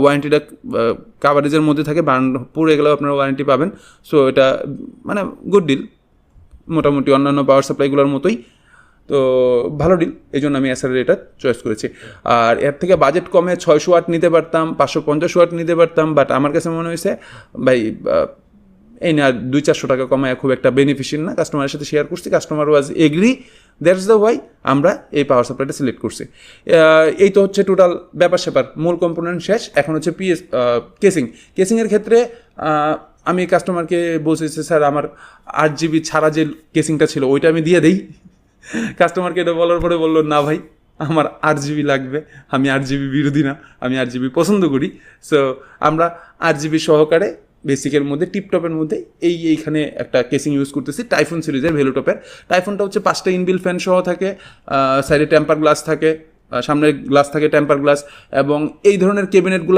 ওয়ারেন্টিটা কাভারেজের মধ্যে থাকে, বার্ন পুড়ে গেলেও আপনারা ওয়ারেন্টি পাবেন। সো এটা মানে গুড ডিল, মোটামুটি অন্যান্য পাওয়ার সাপ্লাইগুলোর মতোই, তো ভালো ডিল, এই জন্য আমি এসআরের এটা চয়েস করেছি। আর এর থেকে বাজেট কমে 600 ওয়াট নিতে পারতাম, 550 ওয়াট নিতে পারতাম, বাট আমার কাছে মনে হয়েছে ভাই এই না 200-400 টাকা কমায় খুব একটা বেনিফিশিয়াল না। কাস্টমারের সাথে শেয়ার করছি, customer was agree, that's the why আমরা এই পাওয়ার সাপ্লাইটা সিলেক্ট করছি। এই তো হচ্ছে টোটাল ব্যাপার স্যাপার, মূল কম্পোনেন্ট শেষ। এখন হচ্ছে কেসিংয়ের ক্ষেত্রে আমি কাস্টমারকে বলছি স্যার আমার 8 GB ছাড়া যে কেসিংটা ছিল ওইটা আমি দিয়ে দিই। কাস্টমারকে এটা বলার পরে বললো না ভাই আমার 8 GB লাগবে, আমি 8 GB বিরোধী না, আমি 8 GB পছন্দ করি। সো আমরা 8 GB সহকারে বেসিকের মধ্যে টিপটপের মধ্যে এইখানে একটা কেসিং ইউজ করতেছি, টাইফুন সিরিজের ভেলুটপের। টাইফুনটা হচ্ছে 5টা ইনবিল ফ্যান সহ থাকে, সাইডে টেম্পার গ্লাস থাকে, সামনের গ্লাস থাকে টেম্পার গ্লাস, এবং এই ধরনের ক্যাবিনেটগুলো